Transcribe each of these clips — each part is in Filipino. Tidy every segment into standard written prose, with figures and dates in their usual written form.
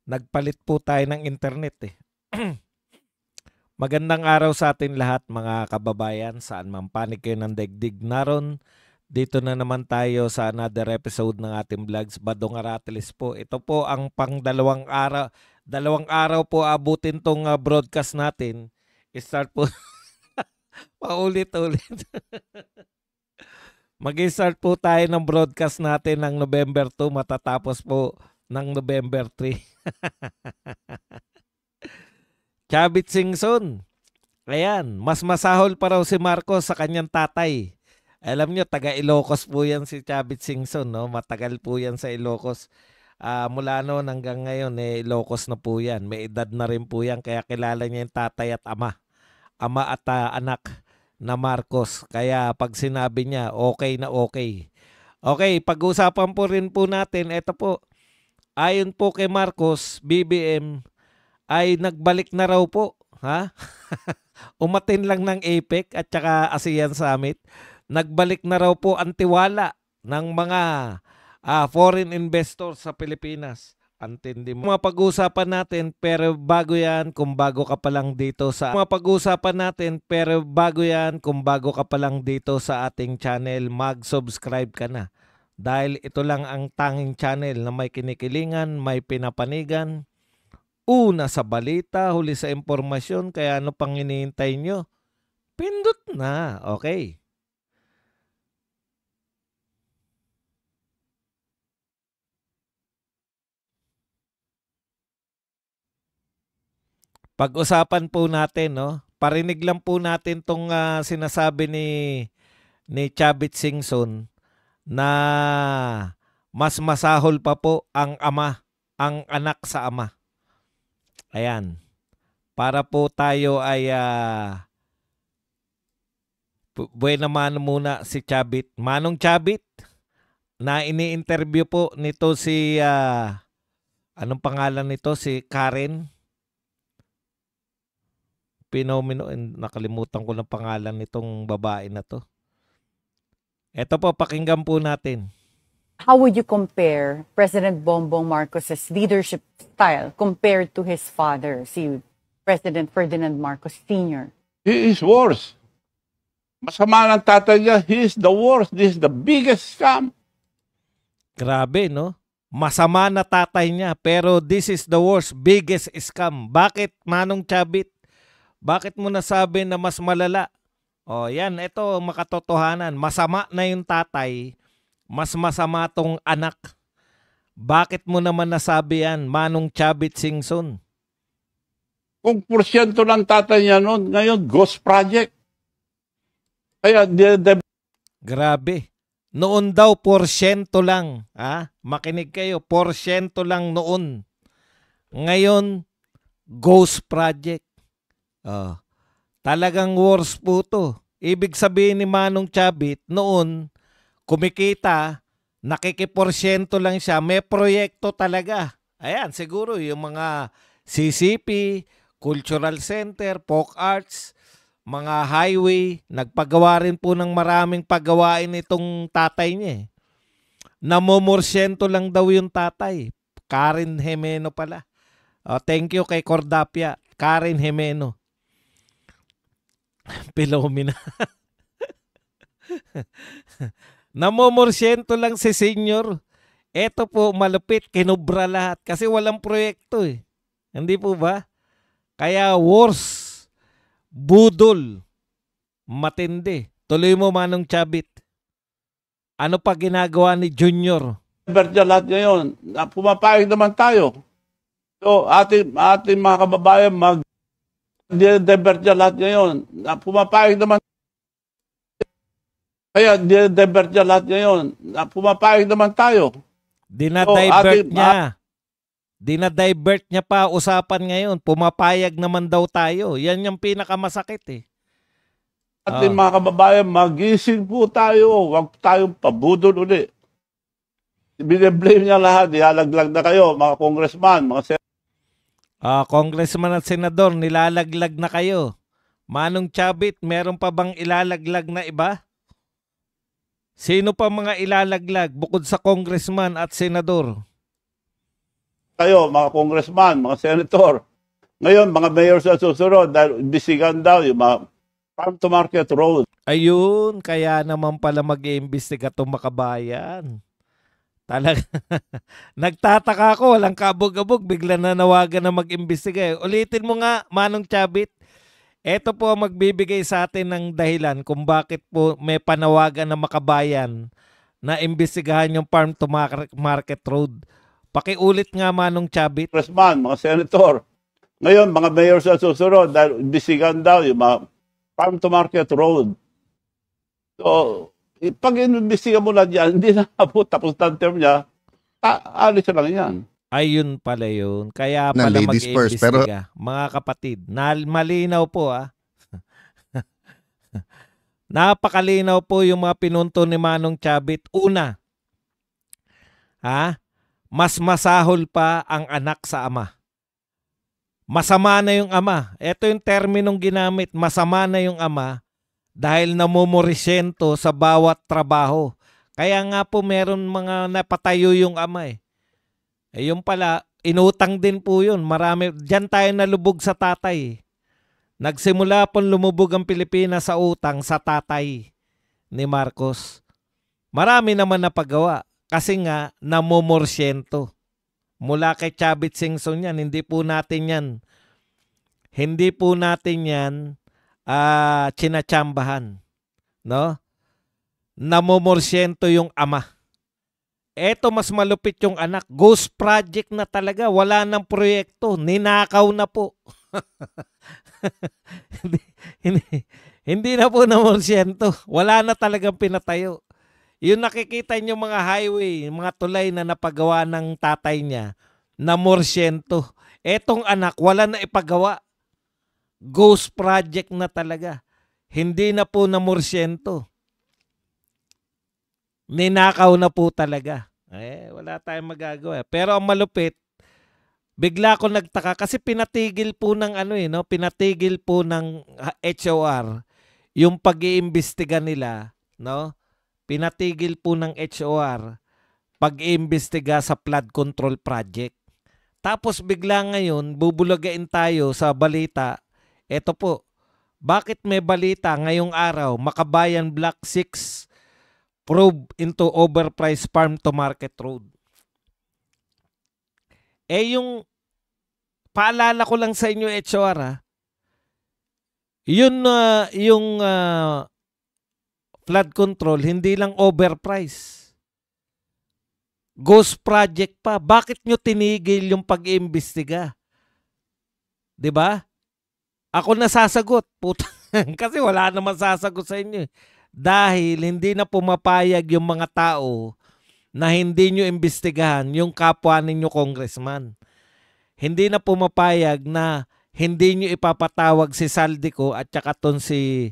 nagpalit po tayo ng internet eh. Magandang araw sa atin lahat mga kababayan, saan man panig kayo ng daigdig naron. Dito na naman tayo sa another episode ng ating vlogs, Badong Aratilis po. Ito po ang pang dalawang araw po abutin tong broadcast natin. Start po paulit-ulit. Mag-start po tayo ng broadcast natin ng November 2, matatapos po ng November 3. Chavit Singson. Ayan, mas masahol pa raw si Marcos sa kanyang tatay. Alam nyo, taga Ilocos po yan si Chavit Singson, no? Matagal po yan sa Ilocos. Mula noon hanggang ngayon, Ilocos na po yan. May edad na rin po yan, kaya kilala niya yung tatay at ama. Ama at anak na Marcos. Kaya pag sinabi niya, okay na okay. Okay, pag-usapan po rin po natin, ito po, ayon po kay Marcos, BBM, ay nagbalik na raw po. Ha? Umatin lang ng APEC at saka ASEAN Summit. Nagbalik na raw po ang tiwala ng mga foreign investors sa Pilipinas. Antindi mo. Mga pag-usapan natin pero bago yan kung bago ka pa lang dito sa ating channel, mag-subscribe ka na. Dahil ito lang ang tanging channel na may kinikilingan, may pinapanigan. Una sa balita, huli sa impormasyon, kaya ano pang hinihintay nyo? Pindot na, okay. Pag-usapan po natin, no? Parinig lang po natin tong sinasabi ni Chavit Singson na mas masahol pa po ang anak sa ama. Ayan. Para po tayo ay buena mano muna si Chavit. Manong Chavit na ini-interview po nito si anong pangalan nito? Si Karen Pinomino. Nakalimutan ko ng pangalan nitong babae na to. Ito po, pakinggan po natin. How would you compare President Bongbong Marcos's leadership style compared to his father, si President Ferdinand Marcos Sr.? He is worse. Masama ng tatay niya. He is the worst. This is the biggest scam. Grabe, no? Masama na tatay niya, pero this is the worst, biggest scam. Bakit, Manong Chavit? Bakit mo nasabi na mas malala? O yan, ito makatotohanan. Masama na yung tatay, mas masama tong anak. Bakit mo naman nasabi yan, Manong Chavit Singson? Kung porsyento lang tatay niya noon, ngayon ghost project. Kaya grabe. Noon daw porsyento lang. Makinig kayo, porsyento lang noon. Ngayon, ghost project. Talagang worse po to. Ibig sabihin ni Manong Chavit, noon, kumikita, nakikiporsyento lang siya, may proyekto talaga. Ayan, siguro yung mga CCP, Cultural Center, Folk Arts, mga highway, nagpagawa rin po ng maraming paggawain itong tatay niya. Namomorsyento lang daw yung tatay. Karen Jimeno pala. Thank you kay Cordapia. Karen Jimeno. Pilomina. Namomorsyento lang si senior. Eto po, malupit, kinubra lahat. Kasi walang proyekto eh. Hindi po ba? Kaya worse. Budol. Matindi. Tuloy mo, Manong Chavit. Ano pa ginagawa ni Junior? lahat ngayon, pumapayag naman tayo. So, ating mga kababayan lahat ngayon, pumapayag naman. Kaya lahat ngayon, pumapayag naman tayo. Dinadivert niya. Dinadivert niya pa usapan ngayon. Pumapayag naman daw tayo. Yan yung pinakamasakit eh. Ating mga kababayan, magising po tayo. Huwag tayong pabudol uli. Bine-blame niya lahat. Ihalaglag na kayo, mga congressman, mga congressman at senador, nilalaglag na kayo. Manong Chavit, meron pa bang ilalaglag na iba? Sino pa mga ilalaglag bukod sa congressman at senador? kayo, mga congressman, mga senator. Ngayon, mga mayor sa susunod, dahil imbestigahan daw yung mga farm to market road. Ayun, kaya naman pala mag-iimbestiga itong makabayan. Talaga. Nagtataka ako, walang kabog-abog, bigla na nawagan na mag-imbestiga. Ulitin mo nga, Manong Chabit. Ito po ang magbibigay sa atin ng dahilan kung bakit po may panawagan na makabayan na imbestigahan yung farm to market road. Pakiulit nga, Manong Chabit. Congressman, mga senator. Ngayon, mga mayor sa susunod, dahil imbestigahan daw yung mga farm to market road. So, pag inimbestiga mo na dyan, hindi na po tapos ng term niya, alis lang yan. Ayun pala yun. Kaya Na pala ladies first, pero mag-iimbestiga. Mga kapatid, malinaw po Napakalinaw po yung mga pinunto ni Manong Chabit. Una, mas masahol pa ang anak sa ama. Masama na yung ama. Ito yung terminong ginamit. Masama na yung ama dahil namumurisyento sa bawat trabaho. Kaya nga po meron mga napatayo yung ama eh. Yung pala, inutang din po yun. Marami, diyan tayo nalubog sa tatay. Nagsimula po lumubog ang Pilipinas sa utang sa tatay ni Marcos. Marami naman napagawa kasi nga namumurisyento. Mula kay Chavit Singson yan, hindi po natin yan chinachambahan, no? Namumorsyento yung ama. Eto mas malupit yung anak, ghost project na talaga, wala nang proyekto, ninakaw na po. hindi na po namorsyento, wala na talagang pinatayo. Yung nakikita nyo mga highway, mga tulay na napagawa ng tatay niya, namorsyento. Etong anak, wala na ipagawa. Ghost project na talaga. Hindi na po namorsyento. Ninakaw na po talaga. Wala tayong magagawa. Pero ang malupit, bigla ko nagtaka kasi pinatigil po ng pinatigil po ng HOR yung pag-iimbestiga nila, no? Pinatigil po ng HOR pag-iimbestiga sa flood control project. Tapos bigla ngayon, bubulagain tayo sa balita. Ito po, bakit may balita ngayong araw, Makabayan Block 6 probe into overpriced farm to market road. Yung paalala ko lang sa inyo, HOR, yung flood control, hindi lang overpriced. Ghost project pa. Bakit nyo tinigil yung pag-iimbestiga? 'Di ba? Ako nasasagot, puta. Kasi wala naman sasagot sa inyo. Dahil hindi na pumapayag yung mga tao na hindi nyo imbestigahan yung kapwa ninyo congressman. Hindi na pumapayag na hindi nyo ipapatawag si Saldico at saka ton si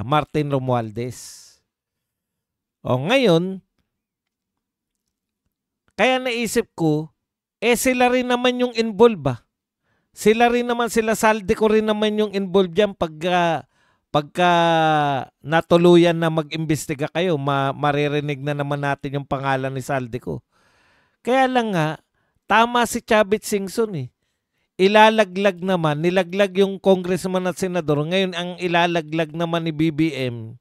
Martin Romualdez. Ngayon, kaya naisip ko, sila rin naman yung involved ba? Sila Saldico rin naman yung involved dyan pagka natuluyan na mag-imbestiga kayo, maririnig na naman natin yung pangalan ni Saldico. Kaya lang nga, tama si Chavit Singson eh. Nilaglag yung congressman at senador. Ngayon, ang ilalaglag naman ni BBM,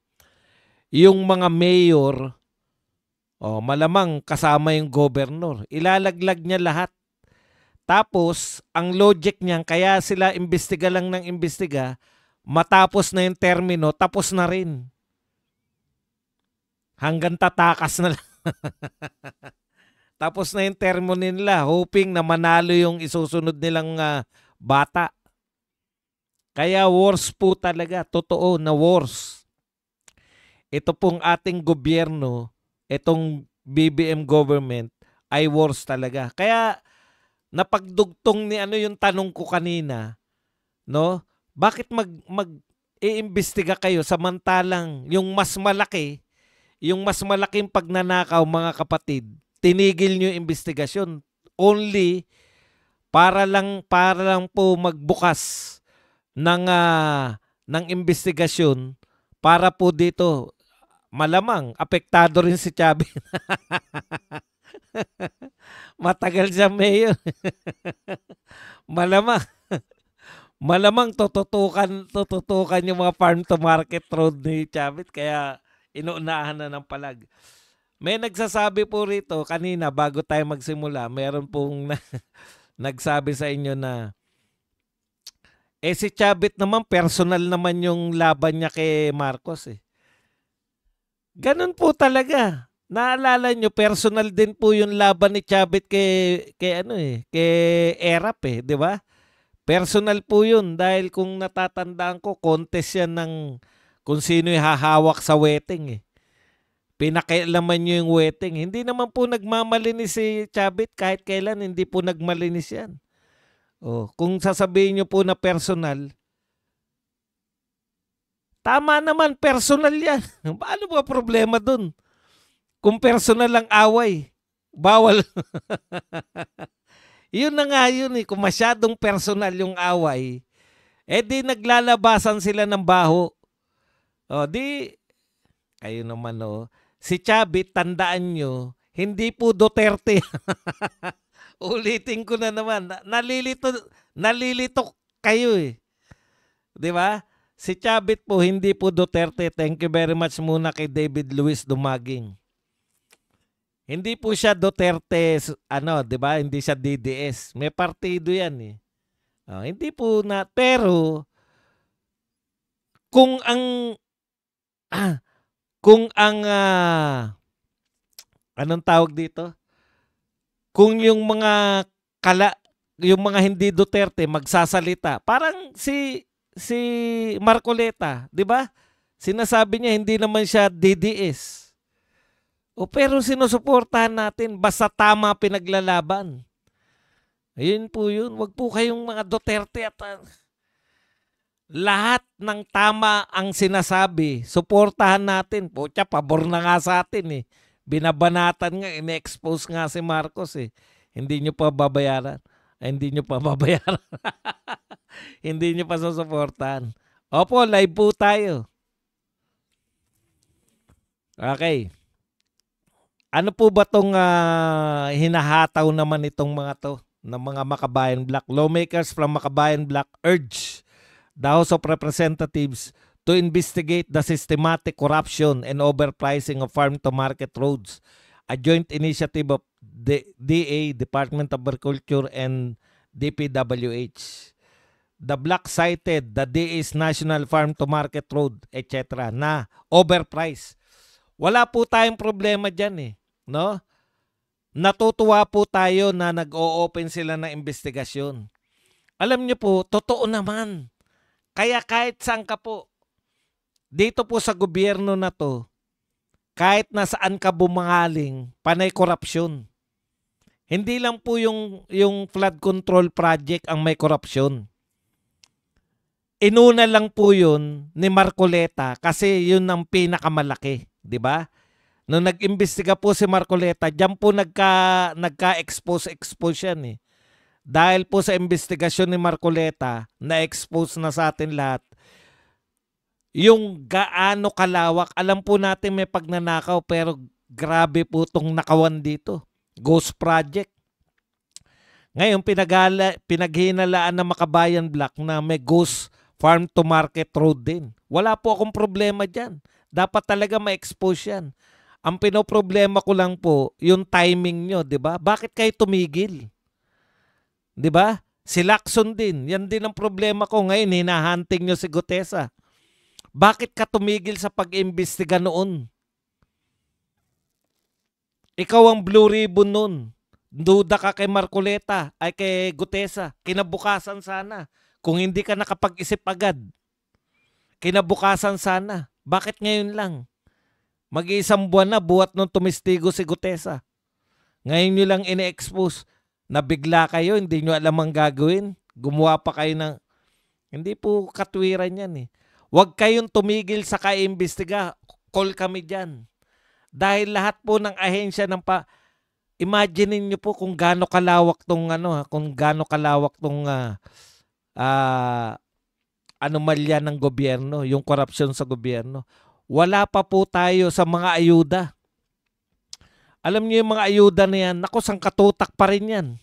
yung mga mayor, malamang kasama yung governor. Ilalaglag niya lahat. Tapos, ang logic niyan, kaya sila imbestiga lang ng imbestiga, matapos na yung termino, tapos na rin. Hanggang tatakas na lang. Tapos na yung termino nila, hoping na manalo yung isusunod nilang bata. Kaya worse po talaga, totoo na worse. Ito pong ating gobyerno, itong BBM government, ay worse talaga. Kaya, napagdugtong ni yung tanong ko kanina, no? Bakit mag-iimbestiga kayo samantalang yung mas malaking pagnanakaw, mga kapatid, tinigil nyo yung investigasyon only para lang po magbukas ng investigasyon para po dito malamang apektado rin si Chavit. Matagal siya mayor. Malamang. Malamang tututukan yung mga farm to market road ni Chavit kaya inuunahan na ng palag. May nagsasabi po rito kanina bago tayo magsimula, meron pong nagsabi sa inyo na si Chavit naman personal naman yung laban niya kay Marcos eh. Ganun po talaga. Naalala nyo, personal din po yung laban ni Chavit kay Erap eh, di ba? Personal po yun dahil kung natatandaan ko, contest yan ng kung sino yung hahawak sa wedding eh. Pinakialaman nyo yung wedding. Hindi naman po nagmamalinis si Chavit kahit kailan, hindi po nagmalinis yan. Oh, kung sasabihin nyo po na personal, tama naman, personal yan. Paano ba problema dun? Kung personal ang away, bawal. Yun na nga yun eh. Kung masyadong personal yung away, di naglalabasan sila ng baho. O di, kayo naman o. Si Chavit, tandaan nyo, hindi po Duterte. Ulitin ko na naman. Nalilito kayo eh. Di ba? Si Chavit po, hindi po Duterte. Thank you very much muna kay David Luis Dumaging. Hindi po siya Duterte, di ba? Hindi siya DDS. May partido yan eh. Hindi po na, pero kung ang anong tawag dito? Kung yung mga yung mga hindi Duterte magsasalita, parang si Marcoleta, di ba? Sinasabi niya hindi naman siya DDS. Pero sinusuportahan natin basta tama pinaglalaban. Ayun po yun. Wag po kayong mga Duterte at lahat ng tama ang sinasabi. Suportahan natin. Pucha, pabor na nga sa atin eh. Binabanatan nga, ine-expose nga si Marcos eh. Hindi nyo pa babayaran. Hindi nyo pa babayaran. Hindi nyo pa susuportahan. Opo, live po tayo. Okay. Ano po ba itong hinahataw naman itong mga to ng mga Makabayan Black? Lawmakers from Makabayan Black urge the House of Representatives to investigate the systematic corruption and overpricing of farm-to-market roads, a joint initiative of the DA, Department of Agriculture, and DPWH. The Black cited the DA's National Farm-to-Market Road, etc. na overpriced. Wala po tayong problema dyan eh. No? Natutuwa po tayo na nag-o-open sila ng investigasyon. Alam niyo po, totoo naman. Kaya kahit saan ka po, dito po sa gobyerno na to, kahit nasaan ka bumangaling, panay korupsyon. Hindi lang po yung flood control project ang may korupsyon. Inuna lang po yun ni Marcoleta kasi yun ang pinakamalaki, di ba? Nung nag-imbestiga po si Marcoleta, diyan po nagka-expose yan eh. Dahil po sa investigasyon ni Marcoleta, na-expose na sa atin lahat, yung gaano kalawak, alam po natin may pagnanakaw pero grabe po itong nakawan dito. Ghost project. Ngayon, pinaghinalaan ng Makabayan Black na may ghost farm to market road din. Wala po akong problema dyan. Dapat talaga ma-expose yan. Ang pinoproblema ko lang po, yung timing nyo, di ba? Bakit kayo tumigil? Di ba? Si Lacson din. Yan din ang problema ko ngayon. Hinahunting nyo si Gutesa. Bakit ka tumigil sa pag-imbestiga noon? Ikaw ang blue ribbon noon. Duda ka kay Marcoleta, ay kay Gutesa. Kinabukasan sana. Kung hindi ka nakapag-isip agad. Kinabukasan sana. Bakit ngayon lang? Mag-iisang buwan na buhat nung tumistigo si Gutesa. Ngayon nyo lang ine-expose. Nabigla kayo, hindi nyo alam ang gagawin. Gumawa pa kayo ng... Hindi po katwiran yan eh. Huwag kayong tumigil sa kaimbestiga. Call kami dyan. Dahil lahat po ng ahensya ng Imaginein nyo po kung gaano kalawak tong kung gaano kalawak tong anomalya ng gobyerno, yung korupsyon sa gobyerno. Wala pa po tayo sa mga ayuda. Alam niyo yung mga ayuda na yan, naku, sangkatutak pa rin yan.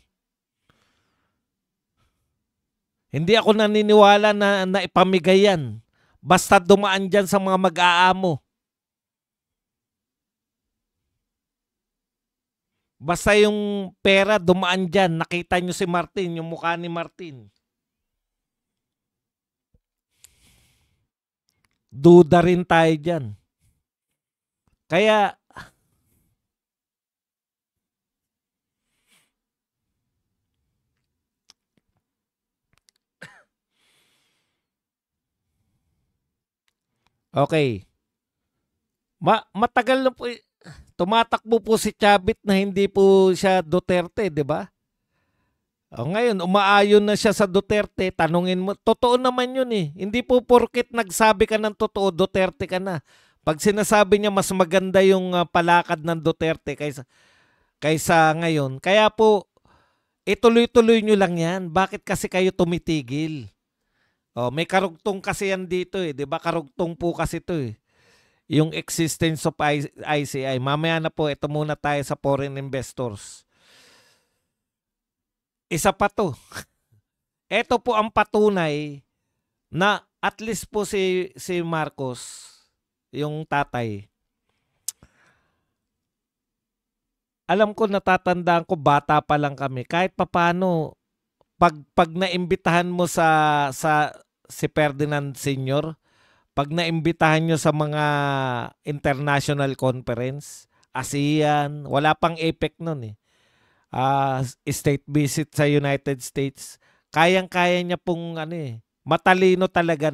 Hindi ako naniniwala na ipamigay yan. Basta dumaan dyan sa mga mag-aamo. Basta yung pera dumaan dyan. Nakita nyo si Martin, yung mukha ni Martin. Duda rin tayo dyan. Kaya, okay. Matagal na po, tumatakbo po si Chavit na hindi po siya Duterte, di ba? O ngayon, umaayon na siya sa Duterte, tanungin mo, totoo naman yun eh. Hindi po porket nagsabi ka ng totoo, Duterte ka na. Pag sinasabi niya mas maganda yung palakad ng Duterte kaysa ngayon. Kaya po, ituloy-tuloy nyo lang yan. Bakit kasi kayo tumitigil? Oh, may karugtong kasi yan dito eh. Di ba karugtong po kasi to eh. Yung existence of ICI. Mamaya na po, ito muna tayo sa foreign investors. Isa pa to. Ito po ang patunay na at least po si Marcos, yung tatay. Alam ko, natatandaan ko, bata pa lang kami. Kahit papano, pag naimbitahan mo si Ferdinand Sr., pag naimbitahan nyo sa mga international conference, ASEAN, wala pang APEC nun eh. State visit sa United States, kayang-kaya niya pong matalino talaga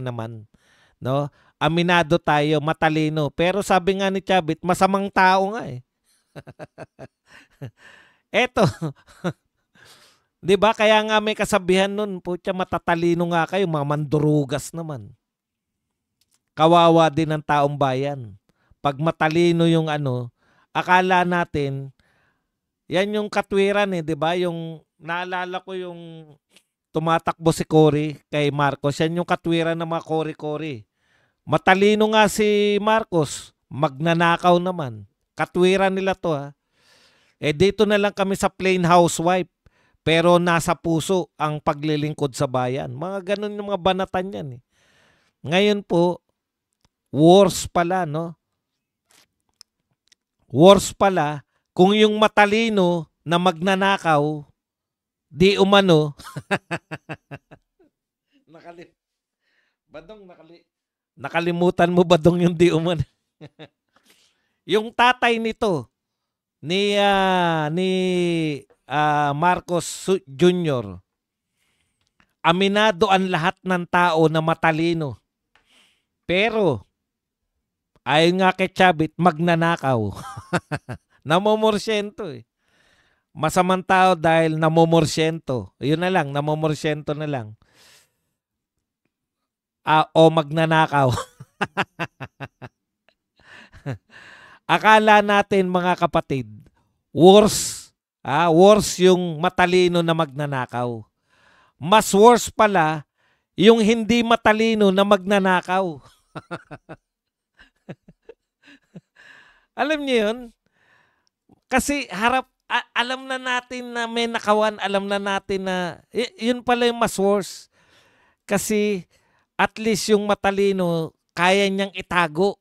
naman, no? Aminado tayo, matalino. Pero sabi nga ni Chavit, masamang tao nga eh. Eto. 'Di ba? Kaya nga may kasabihan nun, putya, matatalino nga kayo, mga mandurugas naman. Kawawa din ang taong bayan. Pag matalino yung akala natin, yan yung katwiran eh, 'di ba? Yung naalala ko yung tumatakbo si Cory kay Marcos, yan yung katwiran ng mga Cory-Cory. Matalino nga si Marcos, magnanakaw naman. Katwiran nila to ha. Dito na lang kami sa plain housewife, pero nasa puso ang paglilingkod sa bayan. Mga ganun yung mga banatan yan eh. Ngayon po, worse pala, no? Worse pala, kung yung matalino na magnanakaw, di umano, nakalimutan mo Badong yung di umano? Yung tatay nito, ni Marcos Jr., aminado ang lahat ng tao na matalino. Pero, ayon nga kay Chavit, magnanakaw. Namomorsyento eh. Masamang tao dahil namomorsyento. Yun na lang, namomorsyento na lang. O magnanakaw. Akala natin mga kapatid, worse yung matalino na magnanakaw. Mas worse pala yung hindi matalino na magnanakaw. Alam niyo yun? Kasi alam na natin na may nakawan, alam na natin na yun pala yung mas worse. Kasi at least yung matalino, kaya niyang itago.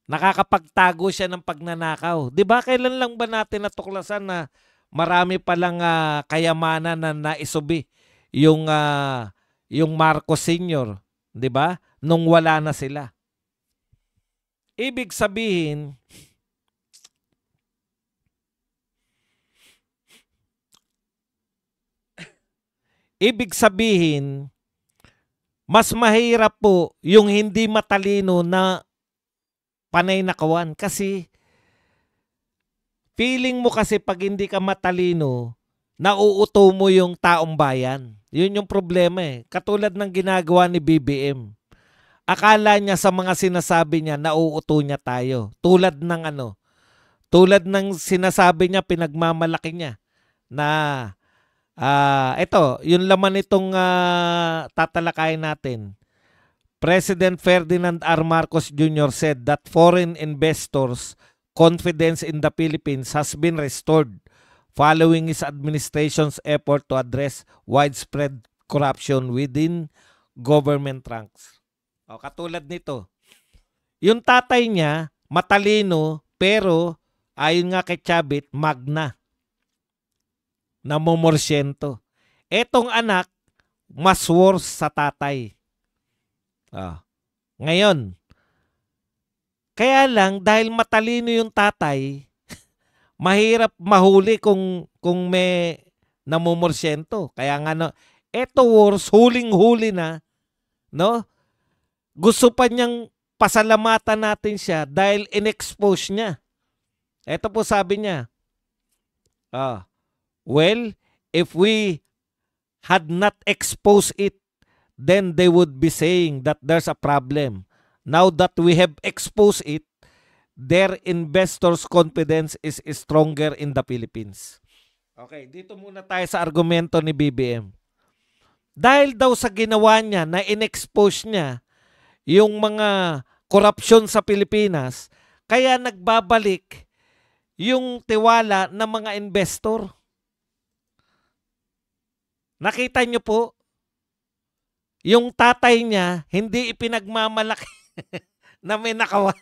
Nakakapagtago siya ng pagnanakaw. 'Di ba? Kailan lang ba natin natuklasan na marami palang kayamanan na naisubi yung Marcos Sr., 'di ba? Nung wala na sila. Ibig sabihin, mas mahirap po yung hindi matalino na panay nakawan. Kasi feeling mo kasi pag hindi ka matalino, nauuto mo yung taong bayan. Yun yung problema eh. Katulad ng ginagawa ni BBM. Akala niya sa mga sinasabi niya, nauuto niya tayo. Tulad ng sinasabi niya, pinagmamalaki niya na ito, yung laman itong tatalakayin natin. President Ferdinand R. Marcos Jr. said that foreign investors confidence in the Philippines has been restored following his administration's effort to address widespread corruption within government ranks. O, katulad nito, yung tatay niya, matalino, pero ayon nga kay Chavit, magna. Namomorsyento. Etong anak, mas worse sa tatay. Ngayon, kaya lang, dahil matalino yung tatay, mahirap mahuli kung may namomorsyento. Kaya nga, no, eto worse, huling-huli na, no? Gusto pa niyang pasalamatan natin siya dahil in-expose niya. Ito po sabi niya, well, if we had not exposed it, then they would be saying that there's a problem. Now that we have exposed it, their investors' confidence is stronger in the Philippines. Okay, dito muna tayo sa argumento ni BBM. Dahil daw sa ginawa niya na in-expose niya yung mga korupsyon sa Pilipinas, kaya nagbabalik yung tiwala ng mga investor. Nakita niyo po, yung tatay niya hindi ipinagmamalaki na may nakawan.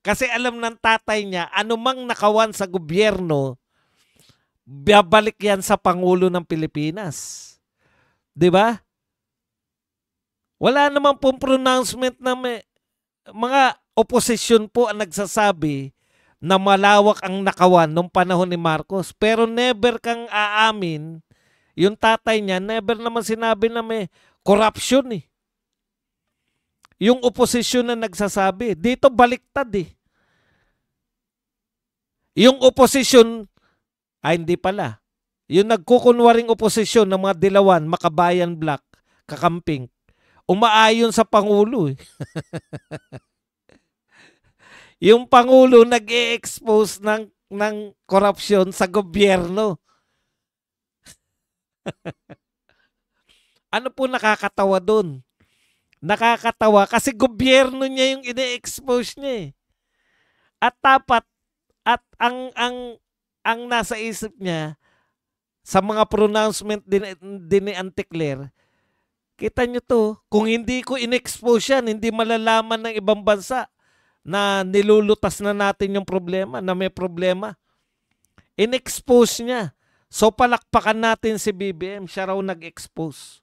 Kasi alam ng tatay niya, anumang nakawan sa gobyerno, babalik yan sa Pangulo ng Pilipinas. 'Di ba? Wala naman pong pronouncement na may, mga oposisyon po ang nagsasabi na malawak ang nakawan nung panahon ni Marcos. Pero never kang aamin, yung tatay niya, never naman sinabi na may corruption eh. Yung oposisyon na nagsasabi, dito baliktad eh. Yung oposisyon, hindi pala. Yung nagkukunwaring oposisyon ng mga Dilawan, Makabayan Black, Kakamping, umaayon sa Pangulo eh. Yung Pangulo nag-e-expose ng korupsyon sa gobyerno. Ano po nakakatawa doon? Nakakatawa kasi gobyerno niya yung ine-expose niya eh. At dapat at ang nasa isip niya sa mga pronouncement din ni Anticler, kita niyo to, kung hindi ko in-expose yan, hindi malalaman ng ibang bansa na nilulutas na natin yung problema, na may problema. In-expose niya. So palakpakan natin si BBM, siya raw nag-expose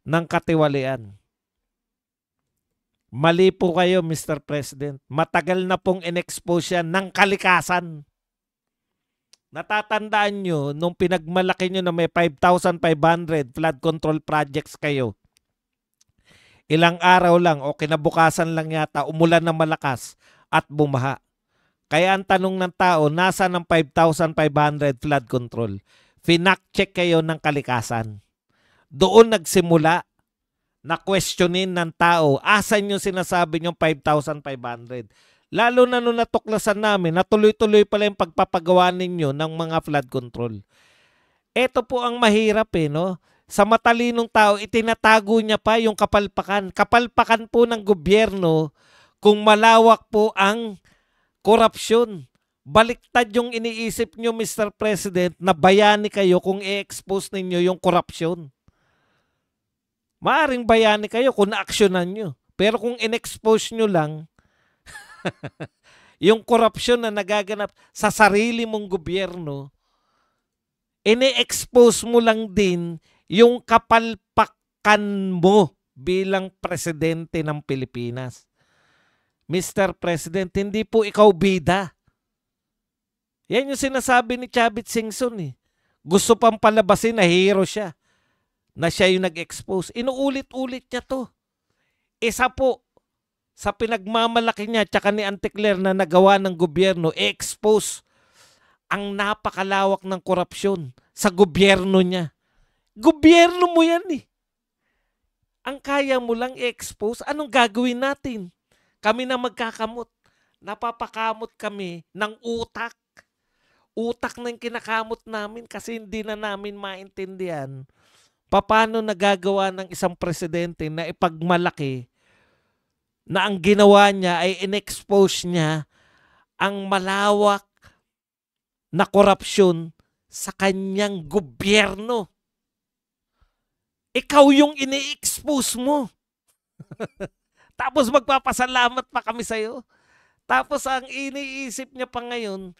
ng katiwalian. Mali po kayo, Mr. President. Matagal na pong in-expose yan ng kalikasan. Natatandaan nyo, nung pinagmalaki nyo na may 5,500 flood control projects kayo, ilang araw lang o kinabukasan lang yata, umulan na malakas at bumaha. Kaya ang tanong ng tao, nasa ng 5,500 flood control? Finact-check kayo ng kalikasan. Doon nagsimula na questionin ng tao, asan yung sinasabi yung 5,500? Lalo na nung natuklasan namin, natuloy-tuloy pala yung pagpapagawa ninyo ng mga flood control. Ito po ang mahirap eh, no? Sa matalinong tao, itinatago niya pa yung kapalpakan. Kapalpakan po ng gobyerno kung malawak po ang korupsyon. Baliktad yung iniisip nyo, Mr. President, na bayani kayo kung i-expose ninyo yung korupsyon. Maaring bayani kayo kung na-aksyonan nyo. Pero kung in-expose nyo lang, yung korupsyon na nagaganap sa sarili mong gobyerno, ini-expose mo lang din yung kapalpakan mo bilang presidente ng Pilipinas. Mr. President, hindi po ikaw bida. Yan yung sinasabi ni Chavit Singson eh. Gusto pang palabasin na hero siya, na siya yung nag-expose. Inuulit-ulit niya to. Isa po sa pinagmamalaki niya tsaka ni Anticler na nagawa ng gobyerno, i-expose ang napakalawak ng korupsyon sa gobyerno niya. Gobyerno mo yan eh. Ang kaya mo lang i-expose, anong gagawin natin? Kami na magkakamot. Napapakamot kami ng utak. Utak na yung kinakamot namin kasi hindi na namin maintindihan paano nagagawa ng isang presidente na ipagmalaki na ang ginawa niya ay in-expose niya ang malawak na korupsyon sa kanyang gobyerno. Ikaw yung ini-expose mo. Tapos magpapasalamat pa kami sa'yo. Tapos ang iniisip niya pa ngayon,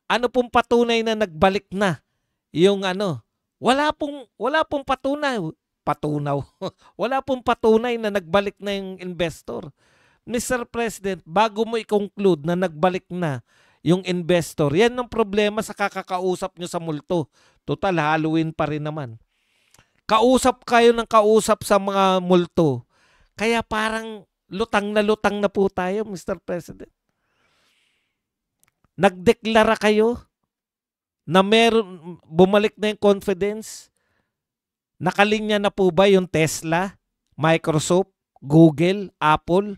ano pong patunay na nagbalik na yung ano? Wala pong patunay. Patunaw. Wala pong patunay na nagbalik na yung investor. Mr. President, bago mo i-conclude na nagbalik na yung investor, yan ang problema sa kakakausap nyo sa multo. Total, Halloween pa rin naman. Kausap kayo ng kausap sa mga multo. Kaya parang lutang na po tayo, Mr. President. Nagdeklara kayo na bumalik na yung confidence. Nakalinya na po ba yung Tesla, Microsoft, Google, Apple?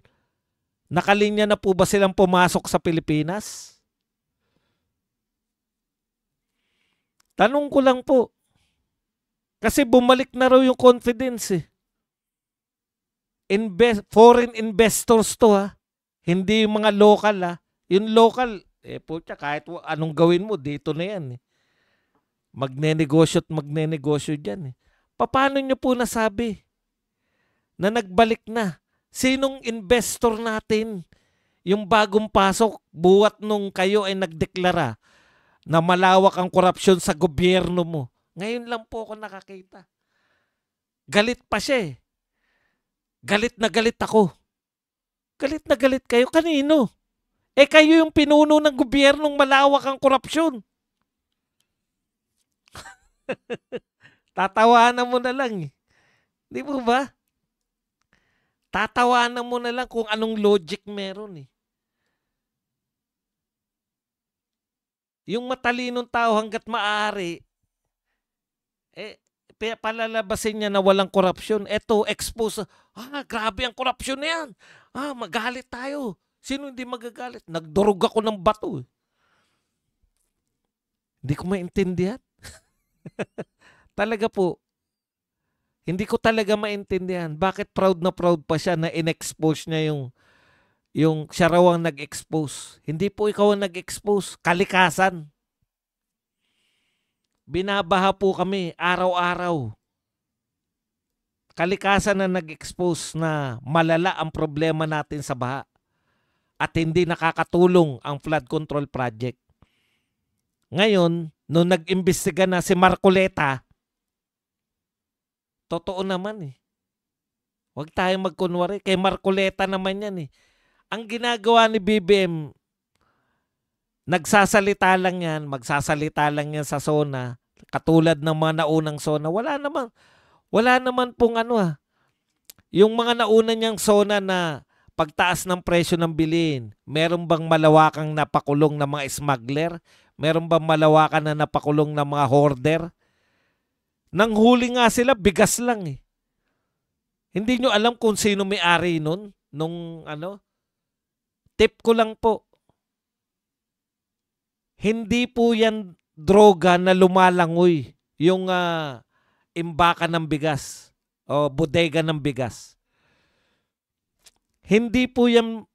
Nakalinya na po ba silang pumasok sa Pilipinas? Tanong ko lang po. Kasi bumalik na raw yung confidence eh. Foreign investors to ha. Hindi yung mga local ha. Yung local, putya, kahit anong gawin mo, dito na yan eh. Magnenegosyo at magnenegosyo dyan eh. Paano nyo po nasabi na nagbalik na? Sinong investor natin yung bagong pasok buwat nung kayo ay nagdeklara na malawak ang korupsyon sa gobyerno mo? Ngayon lang po ako nakakita. Galit pa siya eh. Galit na galit ako. Galit na galit kayo. Kanino? Kayo yung pinuno ng gobyernong malawak ang korupsyon. Tatawanan mo na lang eh. Di mo ba? Tatawanan mo na lang kung anong logic meron eh. Yung matalinong tao hanggat maaari, palalabasin niya na walang korupsyon. Eto, expose. Grabe ang korupsyon na yan. Magalit tayo. Sino hindi magagalit? Nagdurog ako ng bato. Hindi ko maintindihan. Talaga po, hindi ko talaga maintindihan. Bakit proud na proud pa siya na in-expose niya yung siya raw ang nag-expose. Hindi po ikaw ang nag-expose. Kalikasan. Binabaha po kami araw-araw. Kalikasan na nag-expose na malala ang problema natin sa baha. At hindi nakakatulong ang flood control project. Ngayon, nung nag-imbestiga na si Marcoleta, totoo naman eh. Huwag tayong magkunwari. Kay Marcoleta naman yan eh. Ang ginagawa ni BBM, magsasalita lang yan sa SONA, katulad ng mga naunang SONA. Wala naman pong yung mga nauna niyang SONA na pagtaas ng presyo ng bilhin, meron bang malawakang napakulong na mga smuggler? Meron bang malawakan na napakulong na mga hoarder? Nang huli nga sila, bigas lang eh. Hindi nyo alam kung sino may-ari nun? Tip ko lang po. Hindi po yan droga na lumalangoy yung imbakan ng bigas o bodega ng bigas. Hindi po yan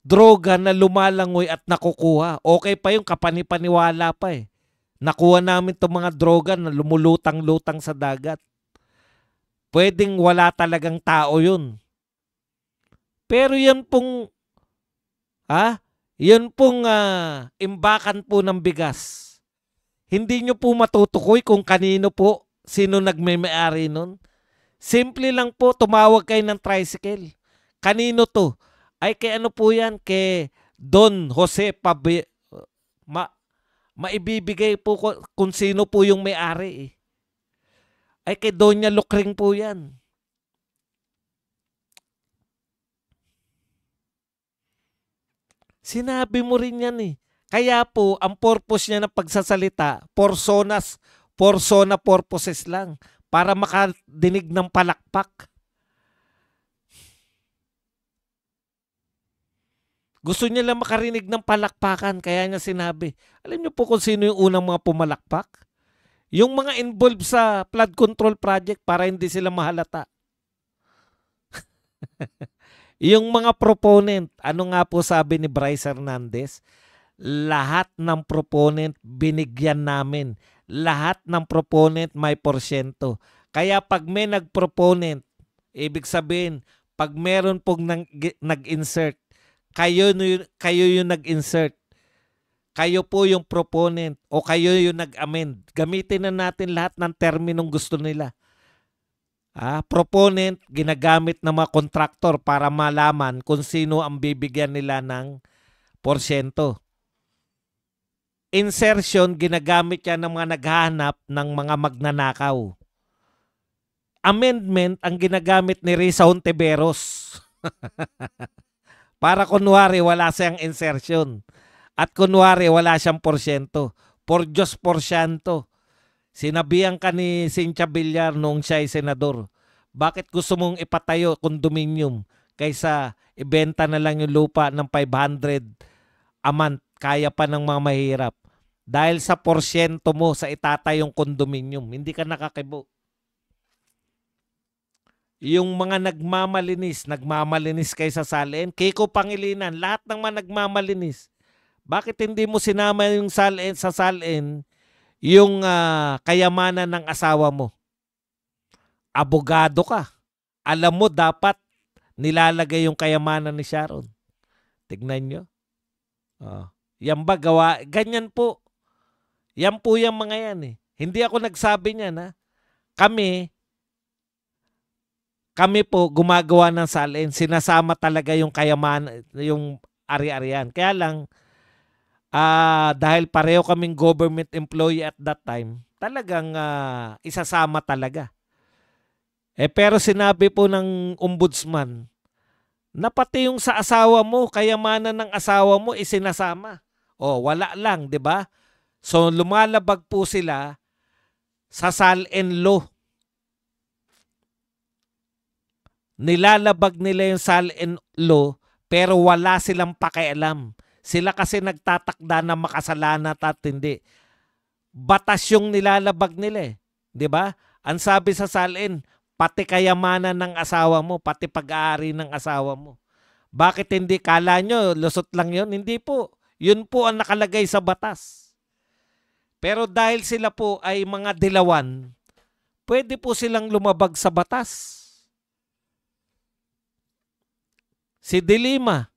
droga na lumalangoy at nakukuha. Okay pa yung kapanipaniwala pa eh. Nakuha namin itong mga droga na lumulutang-lutang sa dagat. Pwedeng wala talagang tao yun. Pero yan pong imbakan po ng bigas. Hindi nyo po matutukoy kung kanino po, sino nagme-may-ari nun. Simple lang po, tumawag kayo ng tricycle. Kanino to? Ay kay ano po yan? Kay Don Jose maibibigay po kung sino po yung may-ari eh. Ay kay Doña Lukring po yan. Sinabi mo rin yan eh. Kaya po, ang purpose niya ng pagsasalita, persona purposes lang. Para makadinig ng palakpak. Gusto niya lang makarinig ng palakpakan, kaya niya sinabi. Alam niyo po kung sino yung unang mga pumalakpak? Yung mga involved sa flood control project para hindi sila mahalata. Yung mga proponent, ano nga po sabi ni Bryce Hernandez? Lahat ng proponent binigyan namin. Lahat ng proponent may porsyento. Kaya pag may nag-proponent, ibig sabihin, pag meron pong nag-insert, kayo yung nag-insert. Kayo po yung proponent o kayo yung nag-amend. Gamitin na natin lahat ng terminong gusto nila. Proponent, ginagamit ng mga kontraktor para malaman kung sino ang bibigyan nila ng porsyento. Insertion, ginagamit yan ng mga naghahanap ng mga magnanakaw. Amendment, ang ginagamit ni Risa Hontiveros. Para kunwari wala siyang insertion. At kunwari wala siyang porsyento. Por Diyos porsyento. Sinabihan ka ni Cynthia Villar noong siya ay senador. Bakit gusto mong ipatayo condominium kaysa ibenta na lang yung lupa ng 500 a month, kaya pa ng mga mahirap? Dahil sa porsyento mo sa itatayong condominium, hindi ka nakakibo. Yung mga nagmamalinis kaysa salin, Kiko Pangilinan, lahat ng mga nagmamalinis. Bakit hindi mo sinama yung salin, sa salin yung kayamanan ng asawa mo? Abogado ka. Alam mo dapat nilalagay yung kayamanan ni Sharon. Tignan nyo. Yan ba gawa? Ganyan po. Yan po yung mga yan eh. Hindi ako nagsabi niyan ha. Kami po gumagawa ng salin. Sinasama talaga yung kayamanan, yung ari-arian. Kaya lang, dahil pareho kaming government employee at that time, talagang isasama talaga. Pero sinabi po ng ombudsman na pati yung sa asawa mo, kayamanan ng asawa mo isinasama. Wala lang, di ba? So lumalabag po sila sa SALN law. Nilalabag nila yung SALN law pero wala silang pakialam. Sila kasi nagtatakda na makasalanan at hindi. Batas yung nilalabag nila eh. Di ba? Ang sabi sa SALN, pati kayamanan ng asawa mo, pati pag-aari ng asawa mo. Bakit hindi? Kala nyo, lusot lang yun? Hindi po. Yun po ang nakalagay sa batas. Pero dahil sila po ay mga dilawan, pwede po silang lumabag sa batas. Si Dilima,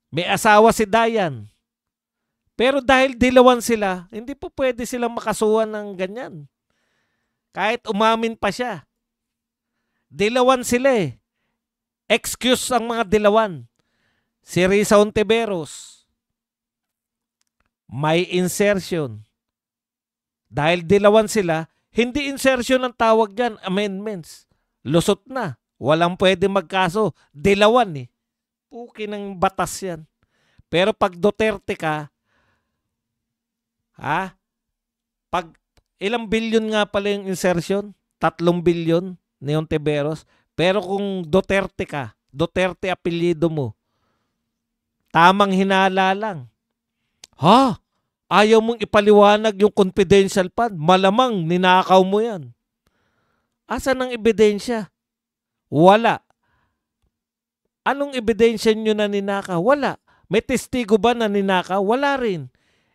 may asawa si Dayan. Pero dahil dilawan sila, hindi po pwede silang makasuhan ng ganyan. Kahit umamin pa siya. Dilawan sila eh. Excuse ang mga dilawan. Si Risa Hontiveros, may insertion. Dahil dilawan sila, hindi insertion ang tawag dyan, amendments. Lusot na. Walang pwede magkaso. Dilawan eh. Puki ng batas yan. Pero pag Duterte ka, pag ilang bilyon nga pala yung insertion? 3 bilyon ni Hontiveros. Pero kung Duterte ka, Duterte apelyido mo, tamang hinala lang. Ayaw mong ipaliwanag yung confidential fund. Malamang ninakaw mo yan. Asan ang ebidensya? Wala. Anong ebidensya nyo na ninakaw? Wala. May testigo ba na ninakaw? Wala rin.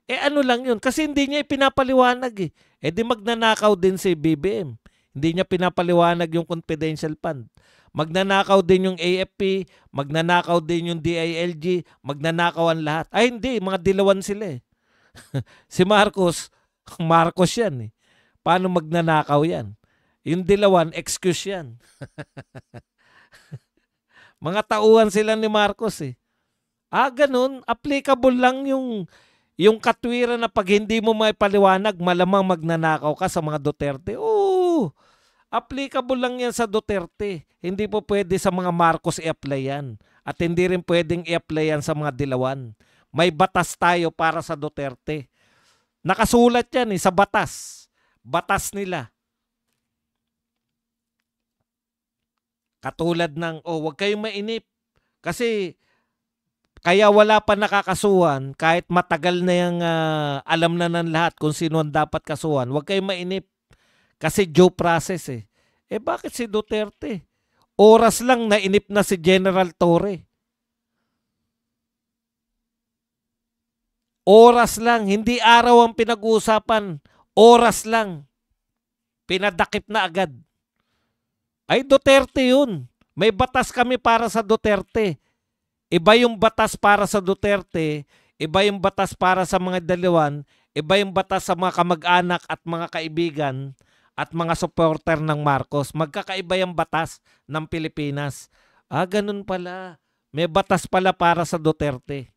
Ano lang yun? Kasi hindi niya ipinapaliwanag eh. Di magnanakaw din si BBM. Hindi niya pinapaliwanag yung confidential fund. Magnanakaw din yung AFP, magnanakaw din yung DILG, magnanakaw ang lahat. Hindi. Mga dilawan sila eh. Si Marcos yan eh. Paano magnanakaw yan? Yung dilawan, excuse yan. Mga tauhan sila ni Marcos eh. Ganun. Applicable lang yung katwiran na pag hindi mo may paliwanag, malamang magnanakaw ka sa mga Duterte. Applicable lang yan sa Duterte. Hindi po pwede sa mga Marcos i-apply yan. At hindi rin pwedeng i-apply yan sa mga dilawan. May batas tayo para sa Duterte. Nakasulat yan sa batas. Batas nila. Katulad ng, wag kayong mainip. Kasi, kaya wala pa nakakasuhan, kahit matagal na yung alam na ng lahat kung sino ang dapat kasuhan, wag kayong mainip. Kasi due process eh. Bakit si Duterte? Oras lang nainip na si General Torre. Oras lang, hindi araw ang pinag-uusapan. Oras lang. Pinadakip na agad. Ay, Duterte yun. May batas kami para sa Duterte. Iba yung batas para sa Duterte, iba yung batas para sa mga dalawan, iba yung batas sa mga kamag-anak at mga kaibigan at mga supporter ng Marcos. Magkakaiba yung batas ng Pilipinas. Ah, ganun pala. May batas pala para sa Duterte.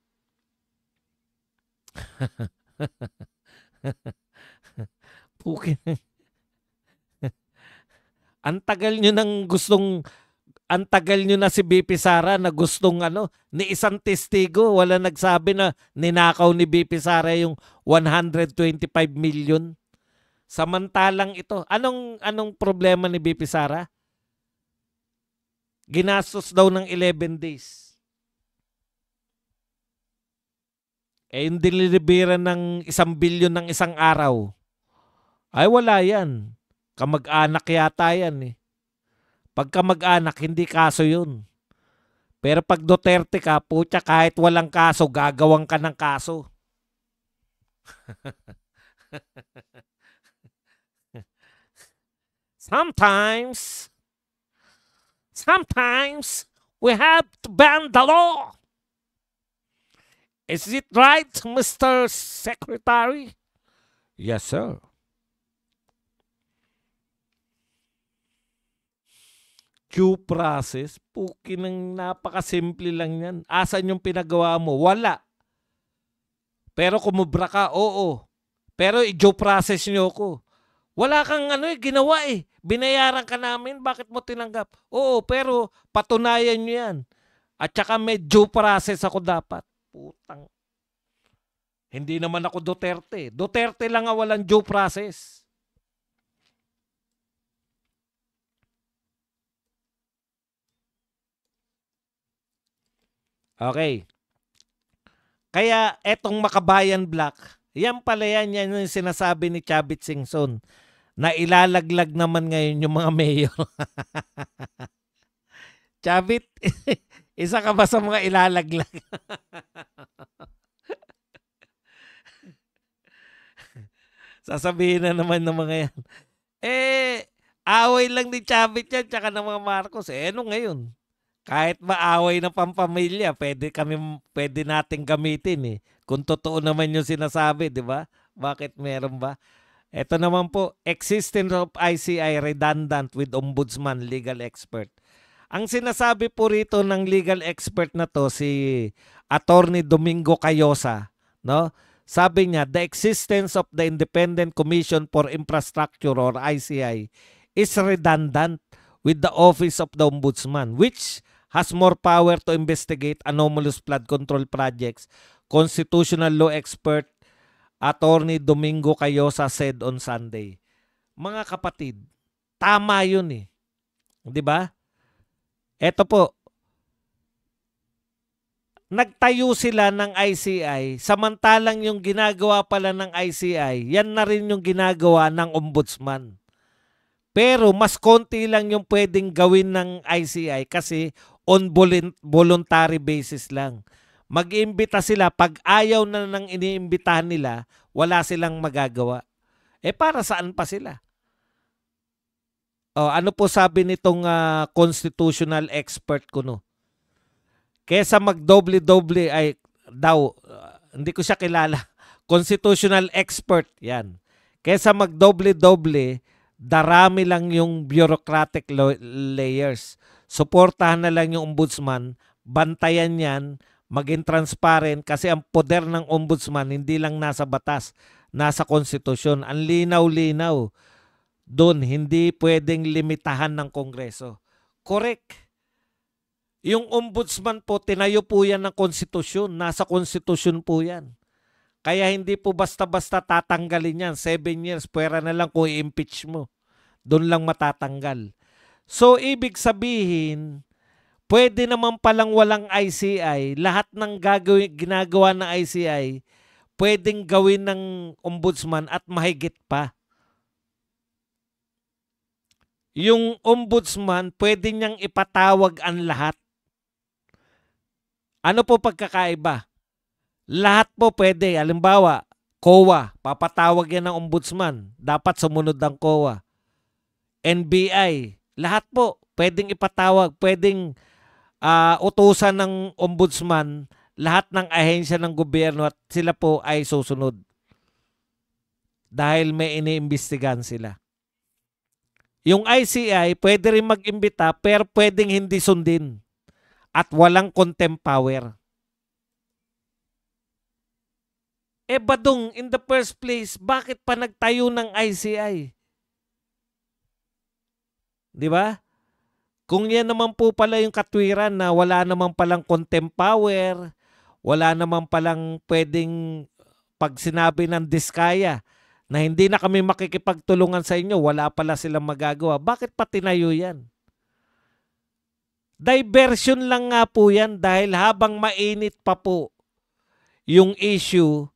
Pukin. Ang tagal nyo na si BP Sara na gustong ni isang testigo, wala nagsabi na ninakaw ni BP Sara yung 125 million. Samantalang ito, anong problema ni BP Sara? Ginastos daw ng 11 days. Yung diniliberan ng 1 billion ng isang araw. Ay, wala yan. Kamag-anak yata yan eh. Pag kamag-anak, hindi kaso yun. Pero pag Duterte ka, putya, kahit walang kaso, gagawang ka ng kaso. Sometimes, we have to bend the law. Is it right, Mr. Secretary? Yes, sir. Due process, pukin ng napakasimple lang yan. Asan yung pinagawa mo? Wala. Pero kumubra ka, oo. Pero i-due process nyo ko. Wala kang ginawa eh. Binayaran ka namin, bakit mo tinanggap? Oo, pero patunayan nyo yan. At saka may due process ako dapat. Putang. Hindi naman ako Duterte. Duterte lang ang walang due process. Okay. Kaya etong Makabayan Black, yan pala yan yung sinasabi ni Chavit Singson na ilalaglag naman ngayon yung mga mayor. Chavit, isa ka ba sa mga ilalaglag? Sasabihin na naman ng mga yan. Away lang ni Chavit yan tsaka ng mga Marcos. Ano ngayon? Kahit maaway ng pampamilya, pwede nating gamitin eh. Kung totoo naman yung sinasabi, di ba? Bakit meron ba? Ito naman po, existence of ICI redundant with ombudsman legal expert. Ang sinasabi po rito ng legal expert na to, si Attorney Domingo Cayosa, no? Sabi niya, the existence of the Independent Commission for Infrastructure or ICI is redundant with the Office of the Ombudsman, which has more power to investigate anomalous flood control projects, constitutional law expert Attorney Domingo Cayosa said on Sunday. Mga kapatid, tama yun eh. Di ba? Eto po, nagtayo sila ng ICI, samantalang yung ginagawa pala ng ICI, yan na rin yung ginagawa ng ombudsman. Pero mas konti lang yung pwedeng gawin ng ICI kasi on voluntary basis lang. Mag-iimbita sila, pag ayaw na nang iniimbitahan nila, wala silang magagawa. Para saan pa sila? Ano po sabi nitong constitutional expert ko no? Kesa magdoble-doble ay daw, hindi ko siya kilala. Constitutional expert, yan. Kesa magdoble-doble, darami lang yung bureaucratic layers. Suportahan na lang yung ombudsman, bantayan yan, maging transparent kasi ang poder ng ombudsman hindi lang nasa batas, nasa konstitusyon. Ang linaw-linaw. Doon, hindi pwedeng limitahan ng Kongreso. Correct. Yung ombudsman po, tinayo po yan ng konstitusyon. Nasa konstitusyon po yan. Kaya hindi po basta-basta tatanggalin yan. 7 years, pwera na lang kung i-impeach mo. Doon lang matatanggal. So, ibig sabihin, pwede naman palang walang ICI. Lahat ng ginagawa ng ICI, pwedeng gawin ng ombudsman at mahigit pa. yung ombudsman, pwede niyang ipatawag ang lahat. Ano po pagkakaiba? Lahat po pwede. Halimbawa, COA, papatawag yan ng ombudsman. Dapat sumunod ang COA. NBI, lahat po pwedeng ipatawag, pwedeng utusan ng ombudsman lahat ng ahensya ng gobyerno at sila po ay susunod. Dahil may iniimbestigahan sila. Yung ICI, pwede rin mag-imbita pero pwedeng hindi sundin at walang contempt power. Badong, in the first place, bakit pa nagtayo ng ICI? Di ba? Kung yan naman po pala yung katwiran na wala naman palang contempt power, wala naman palang pwedeng pag sinabi ng diskaya na hindi na kami makikipagtulungan sa inyo, wala pala silang magagawa. Bakit pa tinayo yan? Diversion lang nga po yan dahil habang mainit pa po yung issue,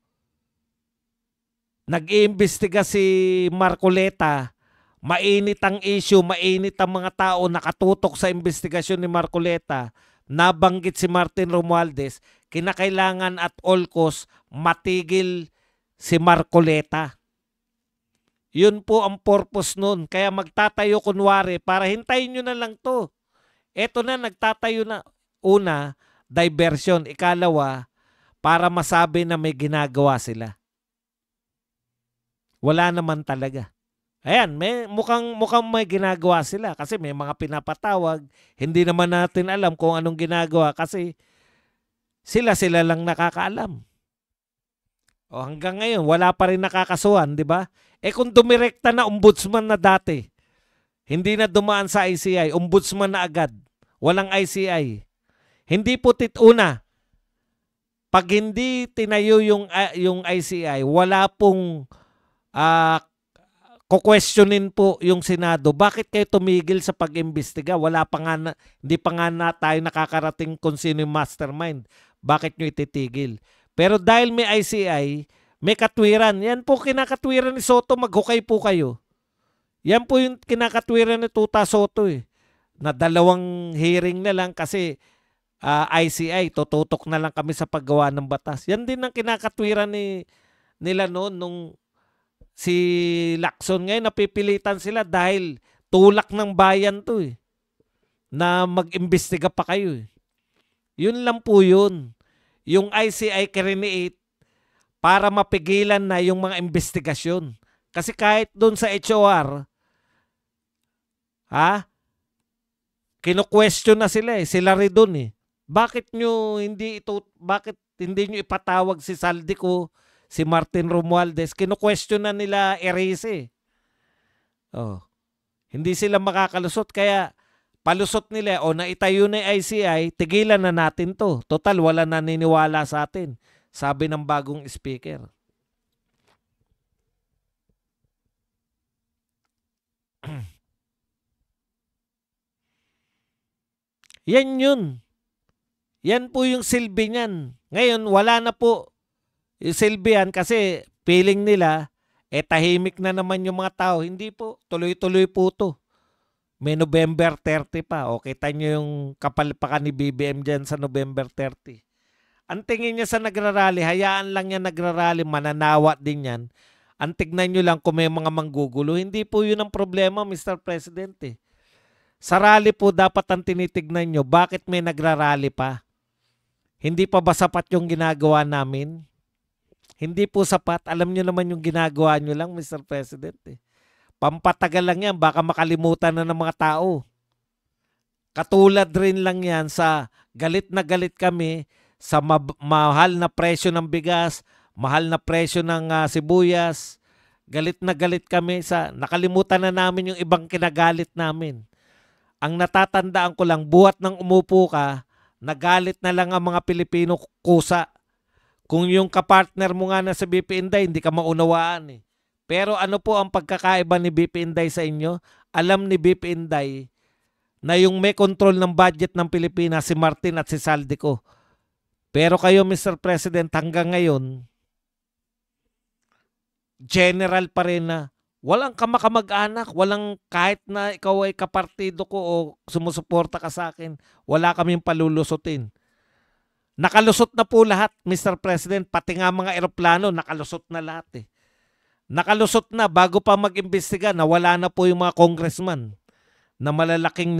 nag-iimbestiga si Marcoleta, mainit ang issue, mainit ang mga tao nakatutok sa investigasyon ni Marcoleta, nabanggit si Martin Romualdez, kinakailangan at all cost matigil si Marcoleta. Yun po ang purpose nun. Kaya magtatayo kunwari para hintayin nyo na lang to. Eto na, nagtatayo na. Una, diversion. Ikalawa, para masabi na may ginagawa sila. Wala naman talaga. Ayan, mukhang may ginagawa sila kasi may mga pinapatawag. Hindi naman natin alam kung anong ginagawa kasi sila lang nakakaalam. O hanggang ngayon, wala pa rin nakakasuhan, di ba? Kung dumirekta na ombudsman na dati, hindi na dumaan sa ICI, ombudsman na agad, walang ICI. Hindi po una, pag hindi tinayo yung ICI, wala pong kukwestiyonin po yung Senado. Bakit kayo tumigil sa pag-imbestiga? Hindi pa nga na tayo nakakarating kung sino yung mastermind. Bakit nyo ititigil? Pero dahil may ICI, may katwiran. Yan po kinakatwiran ni Soto, maghukay po kayo. Yan po yung kinakatwiran ni Tuta Soto na 2 hearing na lang kasi ICI, tututok na lang kami sa paggawa ng batas. Yan din ang kinakatwiran nila noon nung si Lacson. Ngayon napipilitan sila dahil tulak ng bayan to na mag-imbestiga pa kayo. Yun lang po yun. Yung ICI create para mapigilan na yung mga investigasyon. Kasi kahit doon sa HOR, kino-question na sila Sila rin doon Bakit hindi nyo ipatawag si Saldico, si Martin Romualdez? Kino-question na nila Erice. Hindi sila makakalusot kaya palusot nila naitayo na yung ICI, tigilan na natin to. Total, wala naniniwala sa atin. Sabi ng bagong speaker. Yan yun. Yan po yung silbi niyan. Ngayon, wala na po yung silbi yan kasi feeling nila, tahimik na naman yung mga tao. Hindi po, tuloy-tuloy po to. May November 30 pa. Kita nyo yung kapalpakan ni BBM dyan sa November 30. Ang tingin niya sa nagrarally, hayaan lang niya nagrarally, mananawa din yan. Ang tignan nyo lang kung may mga manggugulo. Hindi po yun ang problema, Mr. President. Sa rally po dapat ang tinitignan nyo, bakit may nagrarally pa? Hindi pa ba sapat yung ginagawa namin? Hindi po sapat. Alam nyo naman yung ginagawa nyo lang, Mr. President. Pampatagal lang yan, baka makalimutan na ng mga tao. Katulad rin lang yan sa galit na galit kami sa mahal na presyo ng bigas, mahal na presyo ng sibuyas. Galit na galit kami sa nakalimutan na namin yung ibang kinagalit namin. Ang natatandaan ko lang, buhat ng umupo ka, nagalit na lang ang mga Pilipino kusa. Kung yung kapartner mo nga na sa BP Inday, hindi ka maunawaan Pero ano po ang pagkakaiba ni BP Inday sa inyo? Alam ni BP Inday na yung may control ng budget ng Pilipinas si Martin at si Saldico. Pero kayo, Mr. President, hanggang ngayon, general pa rin na Walang kamakamag-anak, walang kahit na ikaw ay kapartido ko o sumusuporta ka sa akin, wala kaming palulusutin. Nakalusot na po lahat, Mr. President, pati nga mga eroplano, nakalusot na lahat eh. Nakalusot na bago pa mag-imbestiga, nawala na po yung mga congressman na malalaking